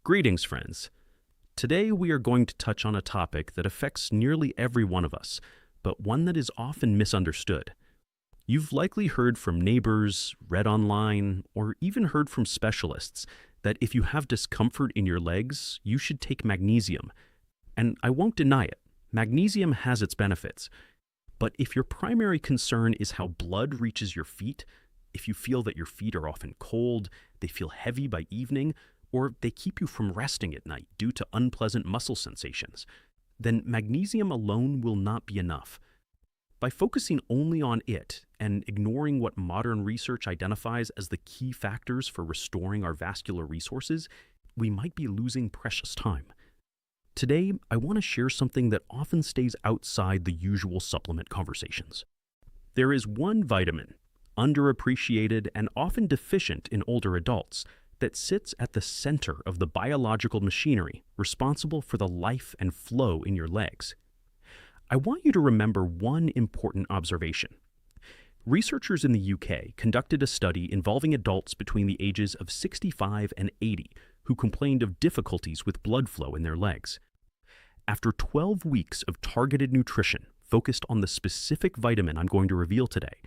Greetings, friends. Today we are going to touch on a topic that affects nearly every one of us, but one that is often misunderstood. You've likely heard from neighbors, read online, or even heard from specialists that if you have discomfort in your legs, you should take magnesium. And I won't deny it, magnesium has its benefits. But if your primary concern is how blood reaches your feet, if you feel that your feet are often cold, they feel heavy by evening, or they keep you from resting at night due to unpleasant muscle sensations, then magnesium alone will not be enough. By focusing only on it and ignoring what modern research identifies as the key factors for restoring our vascular resources, we might be losing precious time. Today, I want to share something that often stays outside the usual supplement conversations. There is one vitamin, underappreciated and often deficient in older adults, that sits at the center of the biological machinery responsible for the life and flow in your legs. I want you to remember one important observation. Researchers in the UK conducted a study involving adults between the ages of 65 and 80 who complained of difficulties with blood flow in their legs. After 12 weeks of targeted nutrition focused on the specific vitamin I'm going to reveal today,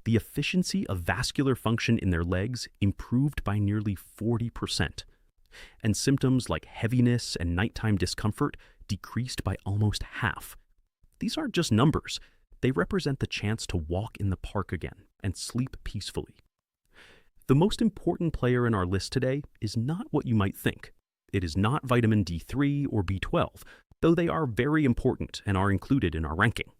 the efficiency of vascular function in their legs improved by nearly 40%, and symptoms like heaviness and nighttime discomfort decreased by almost half. These aren't just numbers, they represent the chance to walk in the park again and sleep peacefully. The most important player in our list today is not what you might think. It is not vitamin D3 or B12, though they are very important and are included in our ranking.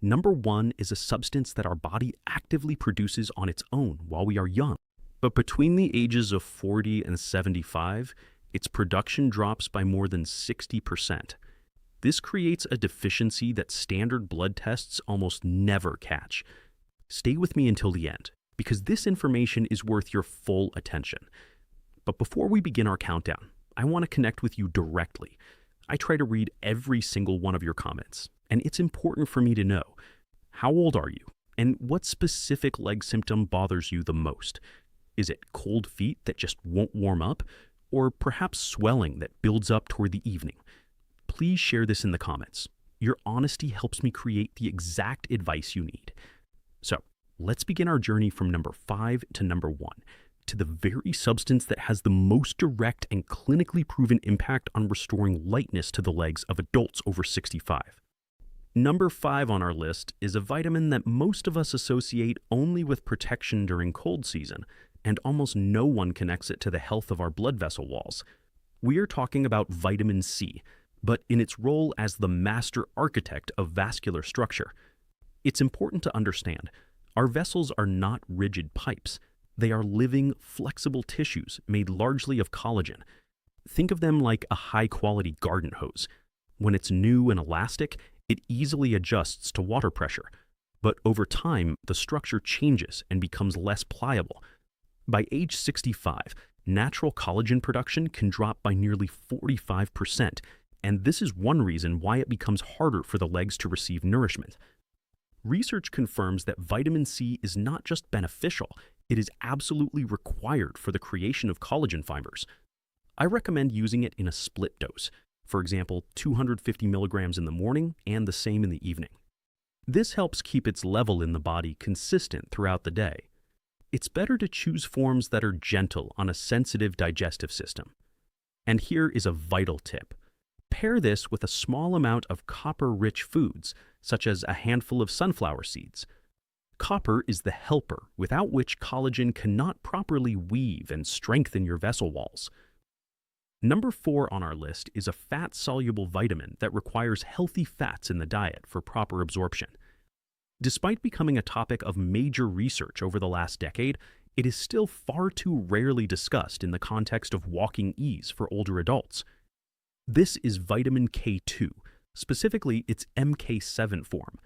Number one is a substance that our body actively produces on its own while we are young. But between the ages of 40 and 75, its production drops by more than 60%. This creates a deficiency that standard blood tests almost never catch. Stay with me until the end, because this information is worth your full attention. But before we begin our countdown, I want to connect with you directly. I try to read every single one of your comments, and it's important for me to know, how old are you, and what specific leg symptom bothers you the most? Is it cold feet that just won't warm up, or perhaps swelling that builds up toward the evening? Please share this in the comments. Your honesty helps me create the exact advice you need. So, let's begin our journey from number 5 to number 1, to the very substance that has the most direct and clinically proven impact on restoring lightness to the legs of adults over 65. Number 5 on our list is a vitamin that most of us associate only with protection during cold season, and almost no one connects it to the health of our blood vessel walls. We are talking about vitamin C, but in its role as the master architect of vascular structure. It's important to understand, our vessels are not rigid pipes. They are living, flexible tissues made largely of collagen. Think of them like a high-quality garden hose. When it's new and elastic, it easily adjusts to water pressure. But over time, the structure changes and becomes less pliable. By age 65, natural collagen production can drop by nearly 45%, and this is one reason why it becomes harder for the legs to receive nourishment. Research confirms that vitamin C is not just beneficial, it is absolutely required for the creation of collagen fibers. I recommend using it in a split dose, for example, 250 milligrams in the morning and the same in the evening. This helps keep its level in the body consistent throughout the day. It's better to choose forms that are gentle on a sensitive digestive system. And here is a vital tip. Pair this with a small amount of copper-rich foods, such as a handful of sunflower seeds. Copper is the helper without which collagen cannot properly weave and strengthen your vessel walls. Number 4 on our list is a fat-soluble vitamin that requires healthy fats in the diet for proper absorption. Despite becoming a topic of major research over the last decade, it is still far too rarely discussed in the context of walking ease for older adults. This is vitamin K2, specifically its MK7 form.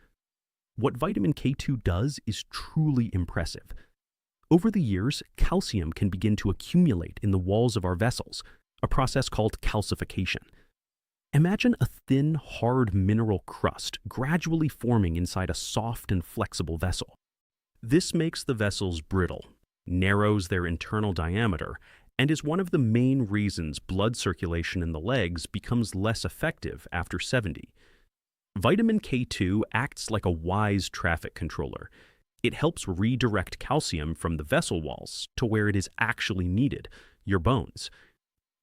What vitamin K2 does is truly impressive. Over the years, calcium can begin to accumulate in the walls of our vessels, a process called calcification. Imagine a thin, hard mineral crust gradually forming inside a soft and flexible vessel. This makes the vessels brittle, narrows their internal diameter, and is one of the main reasons blood circulation in the legs becomes less effective after 70. Vitamin K2 acts like a wise traffic controller. It helps redirect calcium from the vessel walls to where it is actually needed, your bones.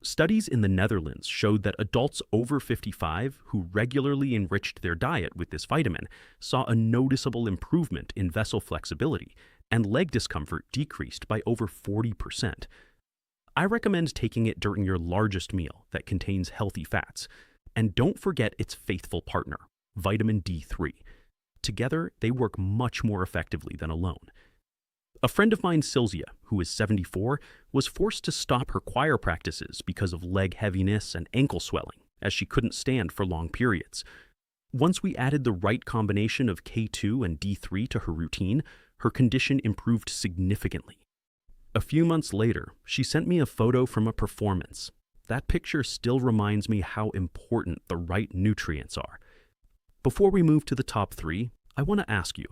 Studies in the Netherlands showed that adults over 55 who regularly enriched their diet with this vitamin saw a noticeable improvement in vessel flexibility, and leg discomfort decreased by over 40%. I recommend taking it during your largest meal that contains healthy fats. And don't forget its faithful partner, vitamin D3. Together, they work much more effectively than alone. A friend of mine, Sylvia, who is 74, was forced to stop her choir practices because of leg heaviness and ankle swelling, as she couldn't stand for long periods. Once we added the right combination of K2 and D3 to her routine, her condition improved significantly. A few months later, she sent me a photo from a performance. That picture still reminds me how important the right nutrients are. Before we move to the top 3, I want to ask you,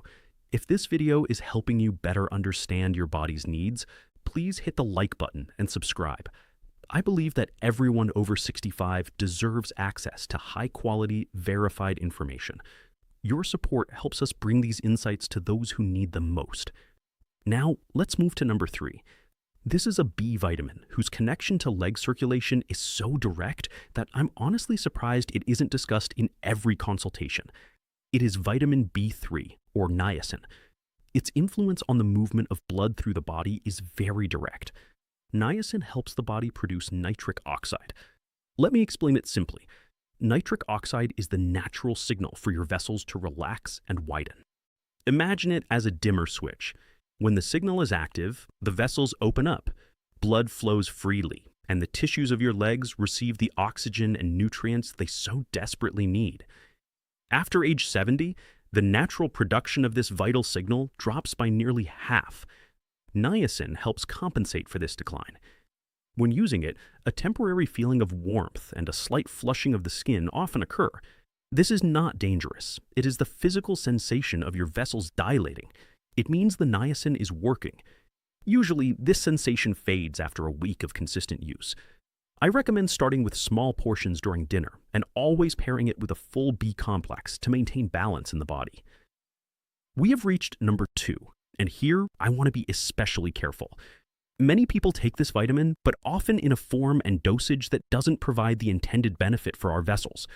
if this video is helping you better understand your body's needs, please hit the like button and subscribe. I believe that everyone over 65 deserves access to high-quality, verified information. Your support helps us bring these insights to those who need them most. Now, let's move to number 3. This is a B vitamin whose connection to leg circulation is so direct that I'm honestly surprised it isn't discussed in every consultation. It is vitamin B3, or niacin. Its influence on the movement of blood through the body is very direct. Niacin helps the body produce nitric oxide. Let me explain it simply. Nitric oxide is the natural signal for your vessels to relax and widen. Imagine it as a dimmer switch. When the signal is active, the vessels open up, blood flows freely, and the tissues of your legs receive the oxygen and nutrients they so desperately need. After age 70, the natural production of this vital signal drops by nearly half. Niacin helps compensate for this decline. When using it, a temporary feeling of warmth and a slight flushing of the skin often occur. This is not dangerous. It is the physical sensation of your vessels dilating. It means the niacin is working. Usually, this sensation fades after a week of consistent use. I recommend starting with small portions during dinner and always pairing it with a full B complex to maintain balance in the body. We have reached number 2, and here I want to be especially careful. Many people take this vitamin, but often in a form and dosage that doesn't provide the intended benefit for our vessels.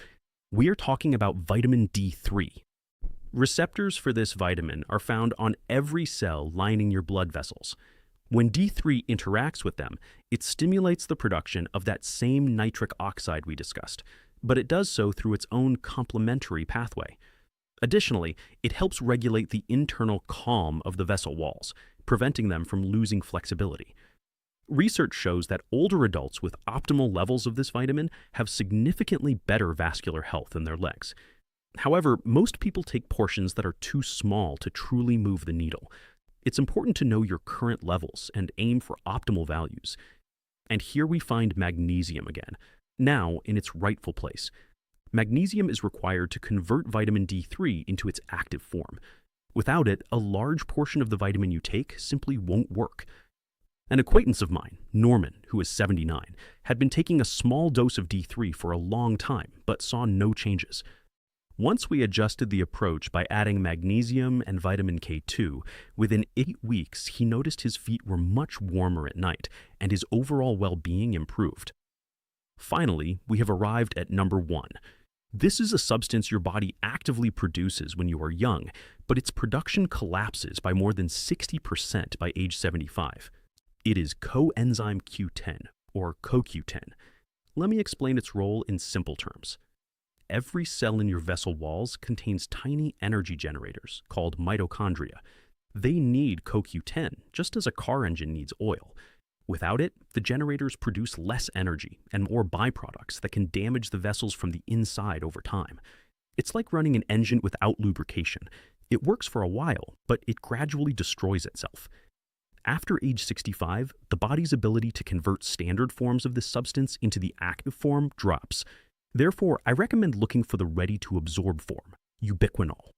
We are talking about vitamin D3. Receptors for this vitamin are found on every cell lining your blood vessels. When D3 interacts with them, it stimulates the production of that same nitric oxide we discussed, but it does so through its own complementary pathway. Additionally, it helps regulate the internal calm of the vessel walls, preventing them from losing flexibility. Research shows that older adults with optimal levels of this vitamin have significantly better vascular health in their legs. However, most people take portions that are too small to truly move the needle. It's important to know your current levels and aim for optimal values. And here we find magnesium again, now in its rightful place. Magnesium is required to convert vitamin D3 into its active form. Without it, a large portion of the vitamin you take simply won't work. An acquaintance of mine, Norman, who is 79, had been taking a small dose of D3 for a long time, but saw no changes. Once we adjusted the approach by adding magnesium and vitamin K2, within 8 weeks he noticed his feet were much warmer at night and his overall well-being improved. Finally, we have arrived at number 1. This is a substance your body actively produces when you are young, but its production collapses by more than 60% by age 75. It is coenzyme Q10, or CoQ10. Let me explain its role in simple terms. Every cell in your vessel walls contains tiny energy generators called mitochondria. They need CoQ10, just as a car engine needs oil. Without it, the generators produce less energy and more byproducts that can damage the vessels from the inside over time. It's like running an engine without lubrication. It works for a while, but it gradually destroys itself. After age 65, the body's ability to convert standard forms of this substance into the active form drops. Therefore, I recommend looking for the ready-to-absorb form, ubiquinol.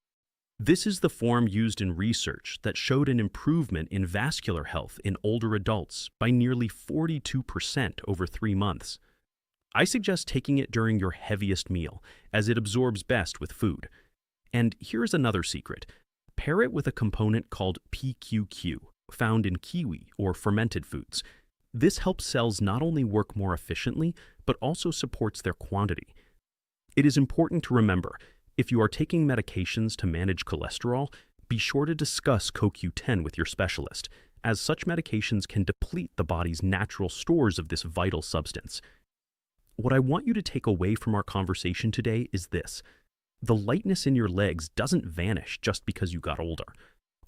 This is the form used in research that showed an improvement in vascular health in older adults by nearly 42% over 3 months. I suggest taking it during your heaviest meal, as it absorbs best with food. And here's another secret. Pair it with a component called PQQ, found in kiwi or fermented foods. This helps cells not only work more efficiently, but also supports their quantity. It is important to remember, if you are taking medications to manage cholesterol, be sure to discuss CoQ10 with your specialist, as such medications can deplete the body's natural stores of this vital substance. What I want you to take away from our conversation today is this. The lightness in your legs doesn't vanish just because you got older.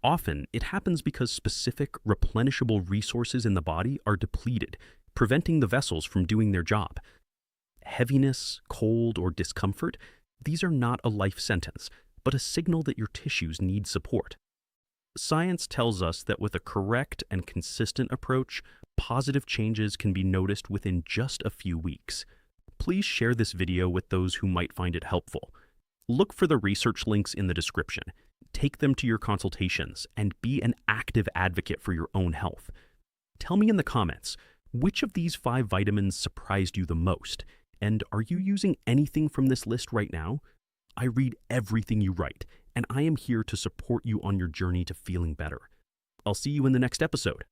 Often, it happens because specific, replenishable resources in the body are depleted, preventing the vessels from doing their job. Heaviness, cold, or discomfort, these are not a life sentence, but a signal that your tissues need support. Science tells us that with a correct and consistent approach, positive changes can be noticed within just a few weeks. Please share this video with those who might find it helpful. Look for the research links in the description. Take them to your consultations and be an active advocate for your own health. Tell me in the comments, which of these 5 vitamins surprised you the most? And are you using anything from this list right now? I read everything you write, and I am here to support you on your journey to feeling better. I'll see you in the next episode.